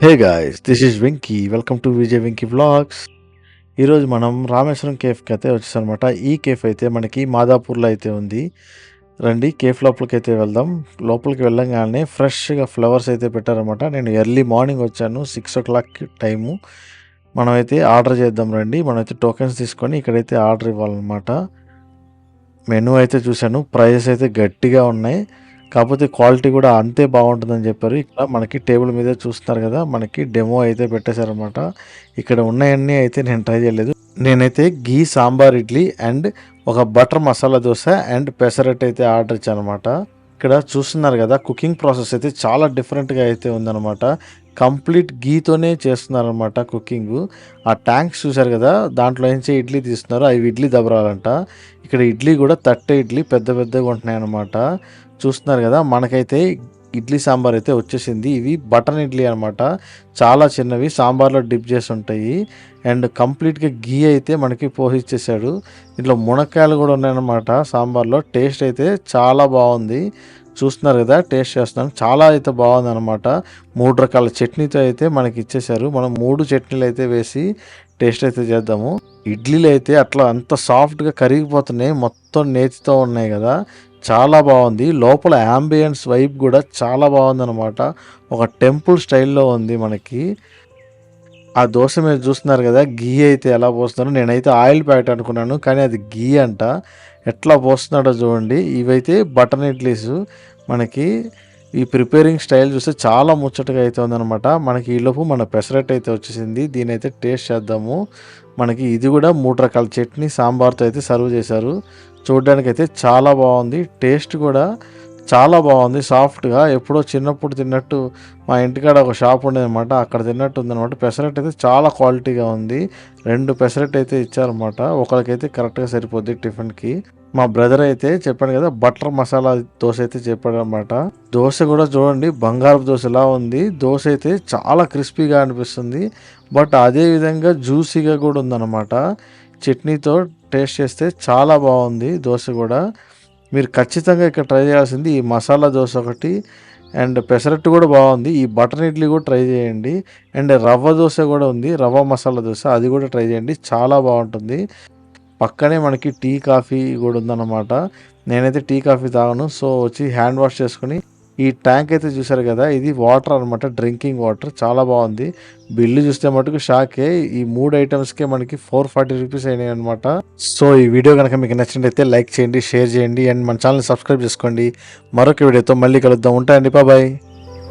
Hey guys, this is Venky. Welcome to Vijay Venky vlogs. ఈరోజు మనం రామేశ్వరం కేఫ్కి అయితే వచ్చేసామన్నమాట. ఈ కేఫ్ అయితే మనకి మాదాపూర్లో అయితే ఉంది. రండి కేఫ్ లోపలికి అయితే వెళ్దాం. లోపలికి వెళ్ళంగానే ఫ్రెష్గా ఫ్లవర్స్ అయితే పెట్టారన్నమాట. నేను ఎర్లీ మార్నింగ్ వచ్చాను, 6 o'clock టైము. మనమైతే ఆర్డర్ చేద్దాం రండి. మనమైతే టోకెన్స్ తీసుకొని ఇక్కడైతే ఆర్డర్ ఇవ్వాలన్నమాట. మెనూ అయితే చూశాను, ప్రైజెస్ అయితే గట్టిగా ఉన్నాయి. కాకపోతే క్వాలిటీ కూడా అంతే బాగుంటుందని చెప్పారు. ఇక్కడ మనకి టేబుల్ మీద చూస్తున్నారు కదా, మనకి డెమో అయితే పెట్టేశారనమాట. ఇక్కడ ఉన్నాయన్నీ అయితే నేను ట్రై చేయలేదు. నేనైతే ఘీ సాంబార్ ఇడ్లీ అండ్ ఒక బటర్ మసాలా దోశ అండ్ పెసరట్ అయితే ఆర్డర్ ఇచ్చాను అనమాట. ఇక్కడ చూస్తున్నారు కదా, కుకింగ్ ప్రాసెస్ అయితే చాలా డిఫరెంట్గా అయితే ఉందన్నమాట. కంప్లీట్ గీతోనే చేస్తున్నారనమాట కుకింగ్. ఆ ట్యాంక్స్ చూసారు కదా, దాంట్లో నుంచి ఇడ్లీ తీస్తున్నారు, అవి ఇడ్లీ దబరాలంట. ఇక్కడ ఇడ్లీ కూడా తట్టె ఇడ్లీ పెద్ద పెద్దగా ఉంటున్నాయి అనమాట. చూస్తున్నారు కదా, మనకైతే ఇడ్లీ సాంబార్ అయితే వచ్చేసింది. ఇవి బటన్ ఇడ్లీ అనమాట, చాలా చిన్నవి, సాంబార్లో డిప్ చేసి ఉంటాయి. అండ్ కంప్లీట్గా గీ అయితే మనకి పోసిచ్చేసాడు. ఇంట్లో మునక్కాయలు కూడా ఉన్నాయన్నమాట సాంబార్లో. టేస్ట్ అయితే చాలా బాగుంది. చూస్తున్నారు కదా, టేస్ట్ చేస్తున్నాను, చాలా అయితే బాగుంది అనమాట. 3 రకాల చట్నీతో అయితే మనకి ఇచ్చేసారు. మనం 3 చట్నీలు అయితే వేసి టేస్ట్ అయితే చేద్దాము. ఇడ్లీలు అయితే అట్లా అంత సాఫ్ట్గా కరిగిపోతున్నాయి, మొత్తం నేతితో ఉన్నాయి కదా, చాలా బాగుంది. లోపల యాంబియన్స్ వైబ్ కూడా చాలా బాగుందన్నమాట. ఒక టెంపుల్ స్టైల్లో ఉంది మనకి. ఆ దోశ మీద చూస్తున్నారు కదా, గీ అయితే ఎలా పోస్తున్నారు. నేనైతే ఆయిల్ ప్యాకెట్ అనుకున్నాను, కానీ అది గీ అంట. ఎట్లా పోస్తున్నాడో చూడండి. ఇవైతే బటన్ ఇడ్లీస్. మనకి ఈ ప్రిపేరింగ్ స్టైల్ చూస్తే చాలా ముచ్చటగా అయితే ఉందన్నమాట. మనకి ఈలోపు మన పెసరట్ అయితే వచ్చేసింది. దీని అయితే టేస్ట్ చేద్దాము. మనకి ఇది కూడా 3 రకాల చట్నీ సాంబార్తో అయితే సర్వ్ చేశారు. చూడడానికి అయితే చాలా బాగుంది. టేస్ట్ కూడా చాలా బాగుంది, సాఫ్ట్గా. ఎప్పుడో చిన్నప్పుడు తిన్నట్టు, మా ఇంటికాడ ఒక షాప్ ఉండేదన్నమాట, అక్కడ తిన్నట్టు ఉందన్నమాట. పెసరట్ అయితే చాలా క్వాలిటీగా ఉంది. 2 పెసరట్ అయితే ఇచ్చారన్నమాట. ఒకరికైతే కరెక్ట్గా సరిపోద్ది టిఫిన్కి. మా బ్రదర్ అయితే చెప్పాను కదా, బటర్ మసాలా దోశ అయితే చెప్పాడనమాట. దోశ కూడా చూడండి, బంగారపు దోశలా ఉంది. దోశ అయితే చాలా క్రిస్పీగా అనిపిస్తుంది, బట్ అదే విధంగా జ్యూసీగా కూడా ఉందన్నమాట. చట్నీతో టేస్ట్ చేస్తే చాలా బాగుంది దోశ కూడా. మీరు ఖచ్చితంగా ఇక్కడ ట్రై చేయాల్సింది ఈ మసాలా దోశ ఒకటి, అండ్ పెసరట్టు కూడా బాగుంది. ఈ బటర్ ఇడ్లీ కూడా ట్రై చేయండి. అండ్ రవ్వ దోశ కూడా ఉంది, రవ్వ మసాలా దోశ, అది కూడా ట్రై చేయండి, చాలా బాగుంటుంది. పక్కనే మనకి టీ కాఫీ కూడా ఉందన్నమాట. నేనైతే టీ కాఫీ తాగను, సో వచ్చి హ్యాండ్ వాష్ చేసుకుని. ఈ ట్యాంక్ అయితే చూసారు కదా, ఇది వాటర్ అనమాట, డ్రింకింగ్ వాటర్, చాలా బాగుంది. బిల్లు చూస్తే మటుకు షాకే. ఈ 3 ఐటమ్స్కే మనకి 440 రూపీస్ అయినాయి అనమాట. సో ఈ వీడియో కనుక మీకు నచ్చినట్లయితే లైక్ చేయండి, షేర్ చేయండి, అండ్ మన ఛానల్ సబ్స్క్రైబ్ చేసుకోండి. మరొక వీడియోతో మళ్ళీ కలుద్దాం. ఉంటాయండి, బాయ్.